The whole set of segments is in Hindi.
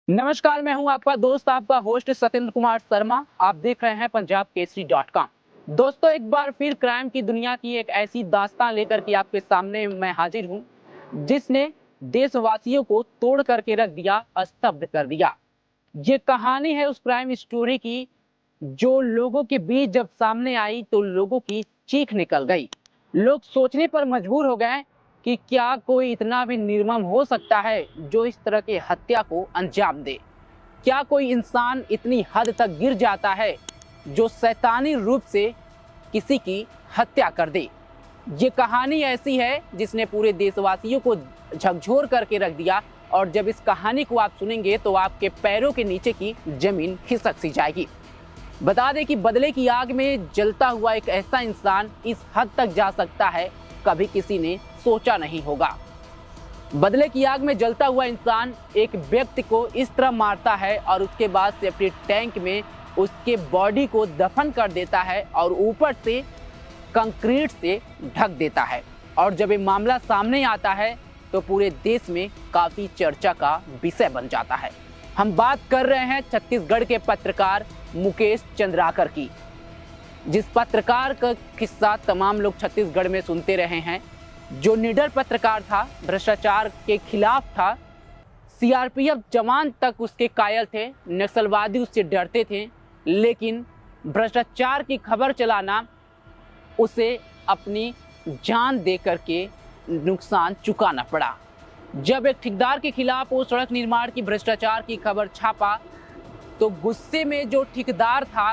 नमस्कार, मैं हूं आपका दोस्त, आपका होस्ट सत्येंद्र कुमार शर्मा। आप देख रहे हैं पंजाब केसरी .com। दोस्तों, एक बार फिर क्राइम की दुनिया की एक ऐसी दास्तान लेकर के आपके सामने मैं हाजिर हूं, जिसने देशवासियों को तोड़ करके रख दिया, स्तब्ध कर दिया। ये कहानी है उस क्राइम स्टोरी की जो लोगों के बीच जब सामने आई तो लोगों की चीख निकल गई। लोग सोचने पर मजबूर हो गए कि क्या कोई इतना भी निर्मम हो सकता है जो इस तरह की हत्या को अंजाम दे। क्या कोई इंसान इतनी हद तक गिर जाता है जो शैतानी रूप से किसी की हत्या कर दे। ये कहानी ऐसी है जिसने पूरे देशवासियों को झकझोर करके रख दिया, और जब इस कहानी को आप सुनेंगे तो आपके पैरों के नीचे की जमीन खिसक सी जाएगी। बता दें कि बदले की आग में जलता हुआ एक ऐसा इंसान इस हद तक जा सकता है, कभी किसी ने सोचा नहीं होगा। बदले की आग में जलता हुआ इंसान एक व्यक्ति को इस तरह मारता है और उसके बाद सेफ्टी टैंक में उसके बॉडी को दफन कर देता है और ऊपर से कंक्रीट से ढक देता है। और जब ये मामला सामने आता है तो पूरे देश में काफी चर्चा का विषय बन जाता है। हम बात कर रहे हैं छत्तीसगढ़ के पत्रकार मुकेश चंद्राकर की, जिस पत्रकार का किस्सा तमाम लोग छत्तीसगढ़ में सुनते रहे हैं। जो निडर पत्रकार था, भ्रष्टाचार के खिलाफ था, सीआरपीएफ जवान तक उसके कायल थे, नक्सलवादी उससे डरते थे, लेकिन भ्रष्टाचार की खबर चलाना उसे अपनी जान दे करके नुकसान चुकाना पड़ा। जब एक ठेकेदार के खिलाफ वो सड़क निर्माण की भ्रष्टाचार की खबर छापा तो गुस्से में जो ठेकेदार था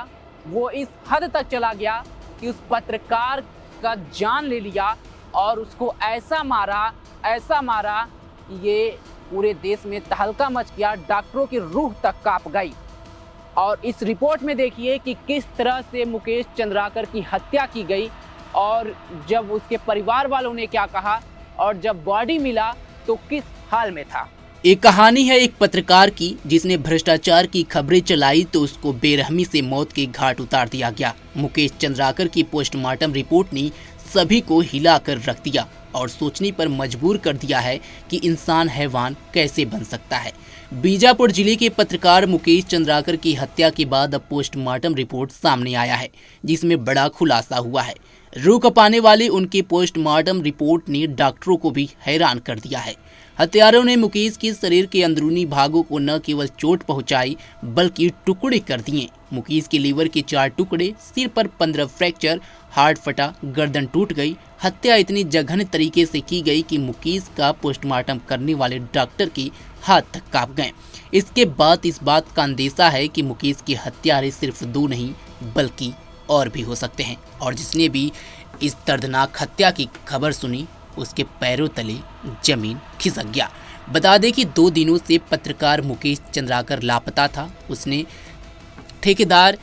वो इस हद तक चला गया कि उस पत्रकार का जान ले लिया और उसको ऐसा मारा कि ये पूरे देश में तहलका मच गया, डॉक्टरों की रूह तक कांप गई। और इस रिपोर्ट में देखिए कि किस तरह से मुकेश चंद्राकर की हत्या की गई, और जब उसके परिवार वालों ने क्या कहा, और जब बॉडी मिला तो किस हाल में था। एक कहानी है एक पत्रकार की जिसने भ्रष्टाचार की खबरें चलाई तो उसको बेरहमी से मौत के घाट उतार दिया गया। मुकेश चंद्राकर की पोस्टमार्टम रिपोर्ट ने सभी को हिला कर रख दिया और सोचने पर मजबूर कर दिया है कि इंसान हैवान कैसे बन सकता है। बीजापुर जिले के पत्रकार मुकेश चंद्राकर की हत्या के बाद अब पोस्टमार्टम रिपोर्ट सामने आया है, जिसमें बड़ा खुलासा हुआ है। रूह कपाने वाली उनकी पोस्टमार्टम रिपोर्ट ने डॉक्टरों को भी हैरान कर दिया है। हत्यारों ने मुकेश के शरीर के अंदरूनी भागों को न केवल चोट पहुंचाई बल्कि टुकड़े कर दिए। मुकेश के लीवर के 4 टुकड़े, सिर पर 15 फ्रैक्चर, हार्ट फटा, गर्दन टूट गई। हत्या इतनी जघन्य तरीके से की गई कि मुकेश का पोस्टमार्टम करने वाले डॉक्टर के हाथ तक कांप गए। इसके बाद इस बात का अंदेशा है कि मुकेश के हत्यारे सिर्फ 2 नहीं बल्कि और भी हो सकते हैं, और जिसने भी इस दर्दनाक हत्या की खबर सुनी उसके पैरों तले जमीन खिसक गया। बता दें कि 2 दिनों से पत्रकार मुकेश चंद्राकर लापता था। उसने ठेकेदार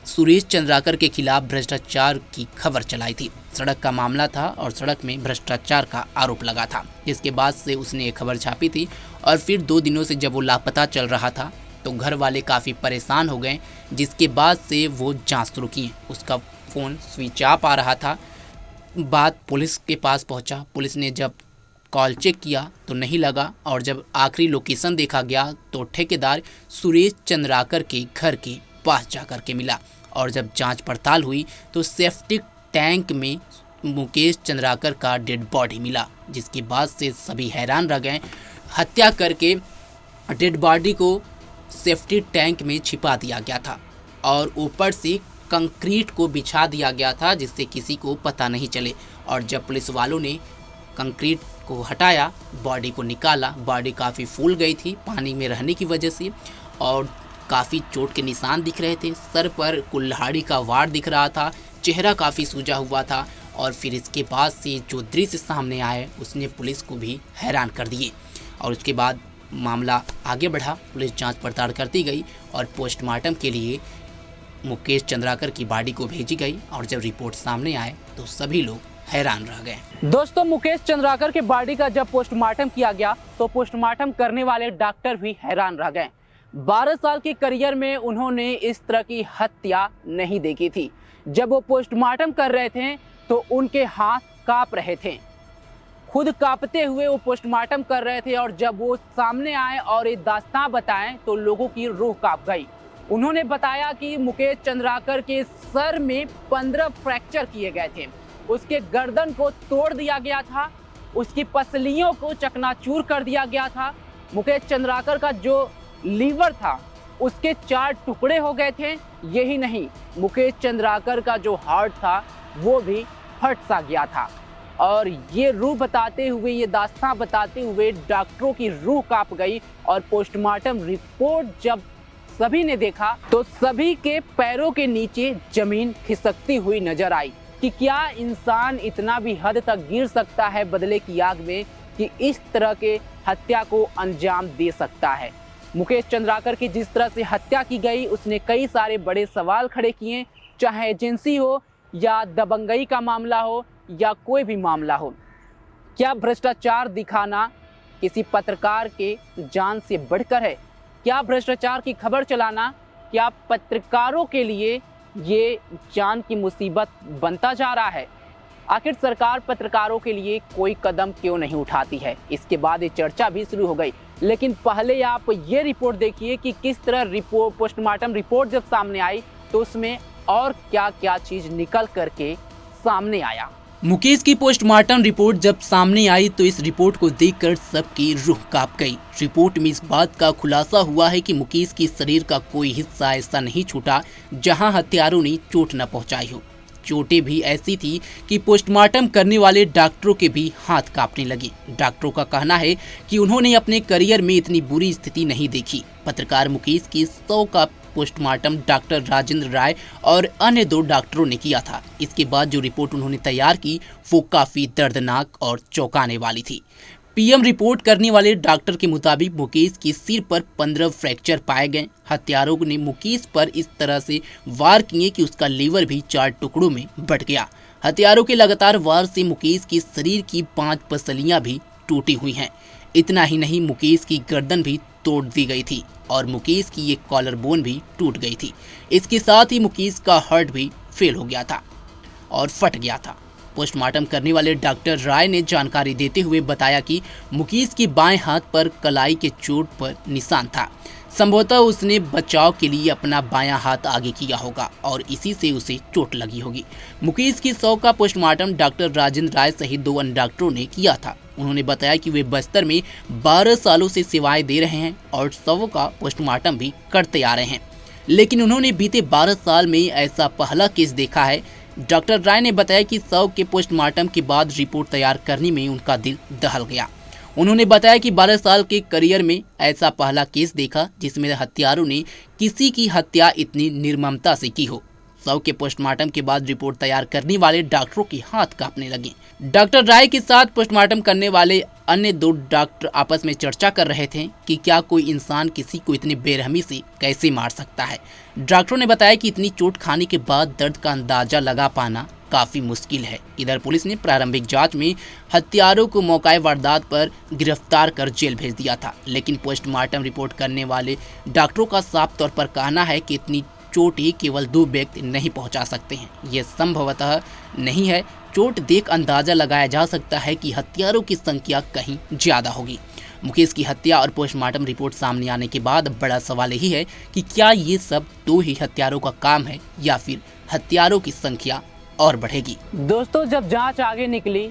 सुरेश चंद्राकर के खिलाफ भ्रष्टाचार की खबर चलाई थी। सड़क का मामला था और सड़क में भ्रष्टाचार का आरोप लगा था। इसके बाद से उसने ये खबर छापी थी, और फिर 2 दिनों से जब वो लापता चल रहा था तो घर वाले काफ़ी परेशान हो गए, जिसके बाद से वो जांच शुरू की। उसका फ़ोन स्विच ऑफ आ रहा था। बात पुलिस के पास पहुंचा। पुलिस ने जब कॉल चेक किया तो नहीं लगा, और जब आखिरी लोकेशन देखा गया तो ठेकेदार सुरेश चंद्राकर के घर के पास जाकर के मिला। और जब जांच पड़ताल हुई तो सेफ्टी टैंक में मुकेश चंद्राकर का डेड बॉडी मिला, जिसके बाद से सभी हैरान रह गए। हत्या करके डेड बॉडी को सेफ्टी टैंक में छिपा दिया गया था और ऊपर से कंक्रीट को बिछा दिया गया था जिससे किसी को पता नहीं चले। और जब पुलिस वालों ने कंक्रीट को हटाया, बॉडी को निकाला, बॉडी काफ़ी फूल गई थी पानी में रहने की वजह से, और काफ़ी चोट के निशान दिख रहे थे। सर पर कुल्हाड़ी का वार दिख रहा था, चेहरा काफ़ी सूजा हुआ था। और फिर इसके बाद से जो दृश्य सामने आए उसने पुलिस को भी हैरान कर दिए। और उसके बाद मामला आगे बढ़ा, पुलिस जांच पड़ताल करती गई और पोस्टमार्टम के लिए मुकेश चंद्राकर की बॉडी को भेजी गई। और जब रिपोर्ट सामने आए तो सभी लोग हैरान रह गए। दोस्तों, मुकेश चंद्राकर के बॉडी का जब पोस्टमार्टम किया गया तो पोस्टमार्टम करने वाले डॉक्टर भी हैरान रह गए। 12 साल के करियर में उन्होंने इस तरह की हत्या नहीं देखी थी। जब वो पोस्टमार्टम कर रहे थे तो उनके हाथ कांप रहे थे। खुद कांपते हुए वो पोस्टमार्टम कर रहे थे और जब वो सामने आए और ये दास्तां बताएं तो लोगों की रूह कांप गई। उन्होंने बताया कि मुकेश चंद्राकर के सर में 15 फ्रैक्चर किए गए थे, उसके गर्दन को तोड़ दिया गया था, उसकी पसलियों को चकनाचूर कर दिया गया था। मुकेश चंद्राकर का जो लीवर था उसके 4 टुकड़े हो गए थे। यही नहीं, मुकेश चंद्राकर का जो हार्ट था वो भी फट सा गया था। और ये रूह बताते हुए, ये दास्तां बताते हुए डॉक्टरों की रूह कांप गई। और पोस्टमार्टम रिपोर्ट जब सभी ने देखा तो सभी के पैरों के नीचे जमीन खिसकती हुई नजर आई कि क्या इंसान इतना भी हद तक गिर सकता है बदले की आग में कि इस तरह के हत्या को अंजाम दे सकता है। मुकेश चंद्राकर की जिस तरह से हत्या की गई उसने कई सारे बड़े सवाल खड़े किए, चाहे एजेंसी हो या दबंगई का मामला हो या कोई भी मामला हो। क्या भ्रष्टाचार दिखाना किसी पत्रकार के जान से बढ़कर है? क्या भ्रष्टाचार की खबर चलाना क्या पत्रकारों के लिए ये जान की मुसीबत बनता जा रहा है? आखिर सरकार पत्रकारों के लिए कोई कदम क्यों नहीं उठाती है? इसके बाद ये चर्चा भी शुरू हो गई। लेकिन पहले आप ये रिपोर्ट देखिए कि किस तरह पोस्टमार्टम रिपोर्ट जब सामने आई तो उसमें और क्या क्या चीज निकल करके सामने आया। मुकेश की पोस्टमार्टम रिपोर्ट जब सामने आई तो इस रिपोर्ट को देखकर सबकी रूह कांप गई। रिपोर्ट में इस बात का खुलासा हुआ है कि मुकेश के शरीर का कोई हिस्सा ऐसा नहीं छूटा जहां हत्यारों ने चोट न पहुंचाई हो। चोटें भी ऐसी थी कि पोस्टमार्टम करने वाले डॉक्टरों के भी हाथ कांपने लगे। डॉक्टरों का कहना है कि उन्होंने अपने करियर में इतनी बुरी स्थिति नहीं देखी। पत्रकार मुकेश की 100 का पोस्टमार्टम डॉक्टर राजेंद्र राय और अन्य 2 डॉक्टरों ने किया था। इसके बाद जो रिपोर्ट उन्होंने तैयार की वो काफ़ी दर्दनाक और चौंकाने वाली थी। पीएम रिपोर्ट करने वाले डॉक्टर के मुताबिक मुकेश के सिर पर 15 फ्रैक्चर पाए गए। हत्यारों ने मुकेश पर इस तरह से वार किए कि उसका लीवर भी 4 टुकड़ों में बट गया। हत्यारों के लगातार वार से मुकेश के शरीर की 5 पसलियां भी टूटी हुई हैं। इतना ही नहीं, मुकेश की गर्दन भी तोड़ दी गई थी और मुकेश की एक कॉलर बोन भी टूट गई थी। इसके साथ ही मुकेश का हार्ट भी फेल हो गया था और फट गया था। पोस्टमार्टम करने वाले डॉक्टर राय ने जानकारी देते हुए बताया कि मुकेश के बाएं हाथ पर कलाई के चोट पर निशान था। संभवतः उसने बचाव के लिए अपना बायां हाथ आगे किया होगा और इसी से उसे चोट लगी होगी। मुकेश की 100 का पोस्टमार्टम डॉक्टर राजेंद्र राय सहित 2 अन्य डॉक्टरों ने किया था। उन्होंने बताया कि वे बस्तर में 12 सालों से सेवाएं दे रहे हैं और 100 का पोस्टमार्टम भी करते आ रहे हैं, लेकिन उन्होंने बीते 12 साल में ऐसा पहला केस देखा है। डॉक्टर राय ने बताया कि 100 के पोस्टमार्टम के बाद रिपोर्ट तैयार करने में उनका दिल दहल गया। उन्होंने बताया कि 12 साल के करियर में ऐसा पहला केस देखा जिसमें हत्यारों ने किसी की हत्या इतनी निर्ममता से की हो। 100 के पोस्टमार्टम के बाद रिपोर्ट तैयार करने वाले डॉक्टरों के हाथ कांपने लगे। डॉक्टर राय के साथ पोस्टमार्टम करने वाले अन्य 2 डॉक्टर आपस में चर्चा कर रहे थे कि क्या कोई इंसान किसी को इतनी बेरहमी से कैसे मार सकता है। डॉक्टरों ने बताया कि इतनी चोट खाने के बाद दर्द का अंदाजा लगा पाना काफ़ी मुश्किल है। इधर पुलिस ने प्रारंभिक जांच में हत्यारों को मौके वारदात पर गिरफ्तार कर जेल भेज दिया था, लेकिन पोस्टमार्टम रिपोर्ट करने वाले डॉक्टरों का साफ तौर पर कहना है कि इतनी चोट ही केवल 2 व्यक्ति नहीं पहुंचा सकते हैं। यह संभवतः नहीं है। चोट देख अंदाजा लगाया जा सकता है कि हत्यारों की संख्या कहीं ज़्यादा होगी। मुकेश की हत्या और पोस्टमार्टम रिपोर्ट सामने आने के बाद बड़ा सवाल यही है कि क्या ये सब 2 ही हत्यारों का काम है या फिर हत्यारों की संख्या और बढ़ेगी। दोस्तों, जब जांच आगे निकली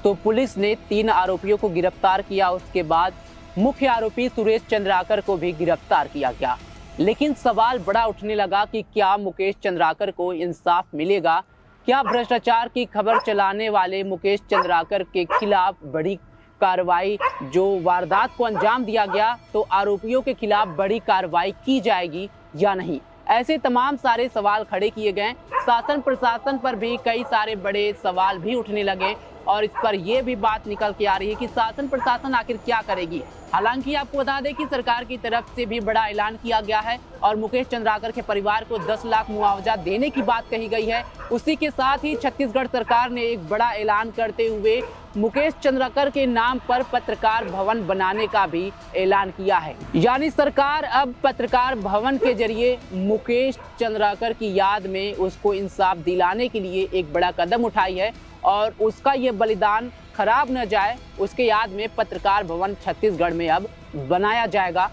तो पुलिस ने 3 आरोपियों को गिरफ्तार किया। उसके बाद मुख्य आरोपी सुरेश चंद्राकर को भी गिरफ्तार किया गया। लेकिन सवाल बड़ा उठने लगा कि क्या मुकेश चंद्राकर को इंसाफ मिलेगा? क्या भ्रष्टाचार की खबर चलाने वाले मुकेश चंद्राकर के खिलाफ बड़ी कार्रवाई, जो वारदात को अंजाम दिया गया तो आरोपियों के खिलाफ बड़ी कार्रवाई की जाएगी या नहीं? ऐसे तमाम सारे सवाल खड़े किए गए। शासन प्रशासन पर भी कई सारे बड़े सवाल भी उठने लगे और इस पर यह भी बात निकल के आ रही है कि शासन प्रशासन आखिर क्या करेगी। हालांकि आपको बता दें कि सरकार की तरफ से भी बड़ा ऐलान किया गया है और मुकेश चंद्राकर के परिवार को 10 लाख मुआवजा देने की बात कही गई है। उसी के साथ ही छत्तीसगढ़ सरकार ने एक बड़ा ऐलान करते हुए मुकेश चंद्राकर के नाम पर पत्रकार भवन बनाने का भी ऐलान किया है। यानी सरकार अब पत्रकार भवन के जरिए मुकेश चंद्राकर की याद में उसको इंसाफ दिलाने के लिए एक बड़ा कदम उठाई है और उसका ये बलिदान खराब न जाए उसके याद में पत्रकार भवन छत्तीसगढ़ में अब बनाया जाएगा।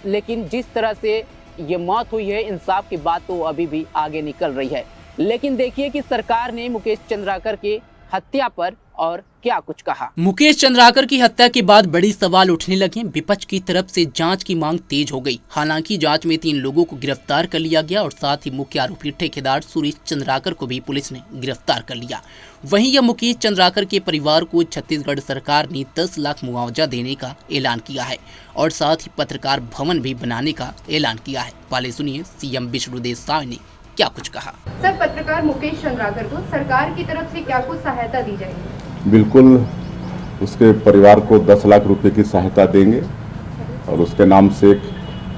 लेकिन जिस तरह से ये मौत हुई है, इंसाफ की बात तो अभी भी आगे निकल रही है। लेकिन देखिए कि सरकार ने मुकेश चंद्राकर की हत्या पर और क्या कुछ कहा। मुकेश चंद्राकर की हत्या के बाद बड़ी सवाल उठने लगे। विपक्ष की तरफ से जांच की मांग तेज हो गई। हालांकि जांच में 3 लोगों को गिरफ्तार कर लिया गया और साथ ही मुख्य आरोपी ठेकेदार सुरेश चंद्राकर को भी पुलिस ने गिरफ्तार कर लिया। वहीं यह मुकेश चंद्राकर के परिवार को छत्तीसगढ़ सरकार ने 10 लाख मुआवजा देने का ऐलान किया है और साथ ही पत्रकार भवन भी बनाने का ऐलान किया है। पहले सुनिए सीएम विष्णुदेव साय ने क्या कुछ कहा। सर, पत्रकार मुकेश चंद्राकर को सरकार की तरफ से क्या कुछ सहायता दी जाएगी? बिल्कुल, उसके परिवार को 10 लाख रुपए की सहायता देंगे और उसके नाम से एक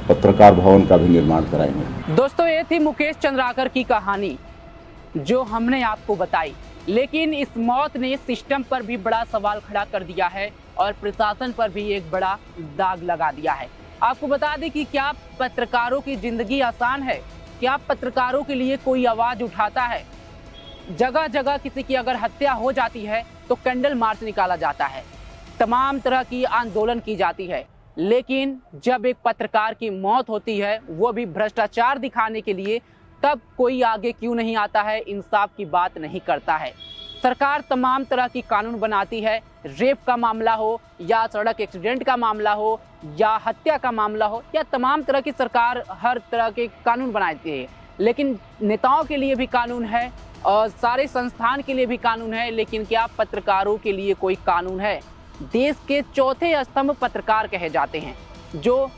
पत्रकार भवन का भी निर्माण कराएंगे। दोस्तों, ये थी मुकेश चंद्राकर की कहानी जो हमने आपको बताई। लेकिन इस मौत ने सिस्टम पर भी बड़ा सवाल खड़ा कर दिया है और प्रशासन पर भी एक बड़ा दाग लगा दिया है। आपको बता दें कि क्या पत्रकारों की जिंदगी आसान है? क्या पत्रकारों के लिए कोई आवाज उठाता है? जगह जगह किसी की अगर हत्या हो जाती है तो कैंडल मार्च निकाला जाता है, तमाम तरह की आंदोलन की जाती है। लेकिन जब एक पत्रकार की मौत होती है, वो भी भ्रष्टाचार दिखाने के लिए, तब कोई आगे क्यों नहीं आता है, इंसाफ की बात नहीं करता है। सरकार तमाम तरह की कानून बनाती है, रेप का मामला हो या सड़क एक्सीडेंट का मामला हो या हत्या का मामला हो, या तमाम तरह की सरकार हर तरह के कानून बनाती है। लेकिन नेताओं के लिए भी कानून है और सारे संस्थान के लिए भी कानून है। लेकिन क्या पत्रकारों के लिए कोई कानून है? देश के चौथे स्तंभ पत्रकार कहे जाते हैं, जो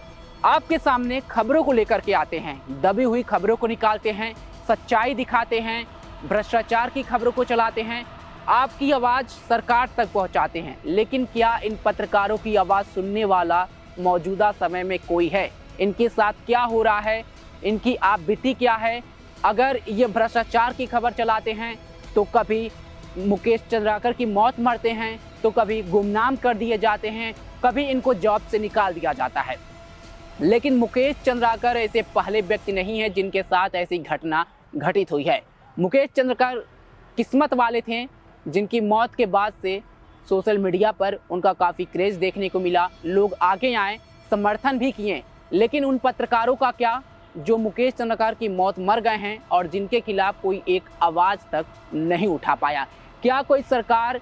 आपके सामने खबरों को लेकर के आते हैं, दबी हुई खबरों को निकालते हैं, सच्चाई दिखाते हैं, भ्रष्टाचार की खबरों को चलाते हैं, आपकी आवाज़ सरकार तक पहुंचाते हैं। लेकिन क्या इन पत्रकारों की आवाज़ सुनने वाला मौजूदा समय में कोई है? इनके साथ क्या हो रहा है? इनकी आप बीती क्या है? अगर ये भ्रष्टाचार की खबर चलाते हैं तो कभी मुकेश चंद्राकर की मौत मरते हैं, तो कभी गुमनाम कर दिए जाते हैं, कभी इनको जॉब से निकाल दिया जाता है। लेकिन मुकेश चंद्राकर ऐसे पहले व्यक्ति नहीं है जिनके साथ ऐसी घटना घटित हुई है। मुकेश चंद्राकर किस्मत वाले थे जिनकी मौत के बाद से सोशल मीडिया पर उनका काफ़ी क्रेज देखने को मिला, लोग आगे आए, समर्थन भी किए। लेकिन उन पत्रकारों का क्या जो मुकेश चंद्राकर की मौत मर गए हैं और जिनके खिलाफ कोई एक आवाज़ तक नहीं उठा पाया? क्या कोई सरकार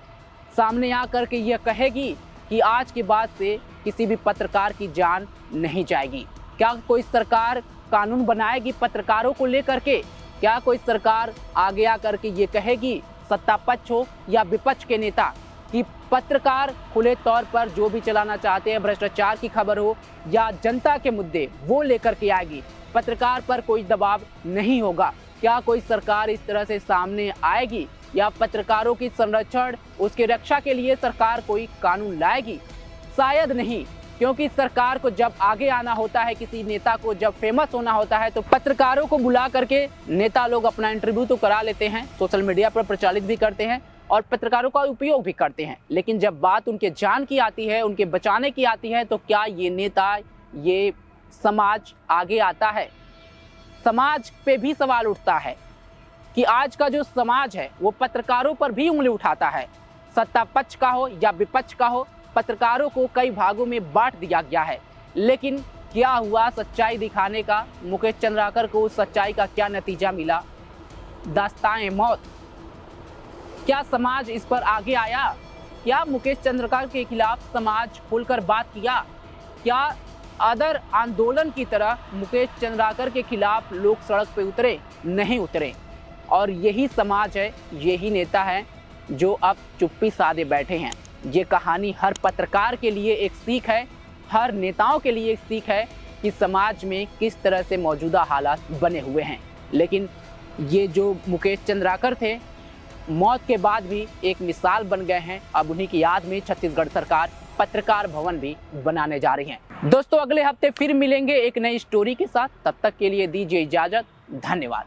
सामने आकर के ये कहेगी कि आज के बाद से किसी भी पत्रकार की जान नहीं जाएगी? क्या कोई सरकार कानून बनाएगी पत्रकारों को लेकर के? क्या कोई सरकार आगे आकर के ये कहेगी, सत्ता पक्ष हो या विपक्ष के नेता, कि पत्रकार खुले तौर पर जो भी चलाना चाहते हैं, भ्रष्टाचार की खबर हो या जनता के मुद्दे, वो लेकर के आएगी? पत्रकार पर कोई दबाव नहीं होगा। क्या कोई सरकार इस तरह से सामने आएगी या पत्रकारों की संरक्षण, उसकी रक्षा के लिए सरकार कोई कानून लाएगी? शायद नहीं, क्योंकि सरकार को जब आगे आना होता है, किसी नेता को जब फेमस होना होता है, तो पत्रकारों को बुला करके नेता लोग अपना इंटरव्यू तो करा लेते हैं, सोशल मीडिया पर प्रचारित भी करते हैं और पत्रकारों का उपयोग भी करते हैं। लेकिन जब बात उनके जान की आती है, उनके बचाने की आती है, तो क्या ये नेता, ये समाज आगे आता है? समाज पे भी सवाल उठता है कि आज का जो समाज है वो पत्रकारों पर भी उंगली उठाता है। सत्ता पक्ष का हो या विपक्ष का हो, पत्रकारों को कई भागों में बांट दिया गया है। लेकिन क्या हुआ सच्चाई दिखाने का? मुकेश चंद्राकर को उस सच्चाई का क्या नतीजा मिला? दास्तान मौत। क्या समाज इस पर आगे आया? क्या मुकेश चंद्राकर के खिलाफ समाज खुलकर बात किया? क्या अदर आंदोलन की तरह मुकेश चंद्राकर के खिलाफ लोग सड़क पे उतरे? नहीं उतरे। और यही समाज है, यही नेता है जो अब चुप्पी साधे बैठे हैं। ये कहानी हर पत्रकार के लिए एक सीख है, हर नेताओं के लिए एक सीख है कि समाज में किस तरह से मौजूदा हालात बने हुए हैं। लेकिन ये जो मुकेश चंद्राकर थे, मौत के बाद भी एक मिसाल बन गए हैं। अब उन्हीं की याद में छत्तीसगढ़ सरकार पत्रकार भवन भी बनाने जा रही है। दोस्तों, अगले हफ्ते फिर मिलेंगे एक नई स्टोरी के साथ। तब तक के लिए दीजिए इजाजत। धन्यवाद।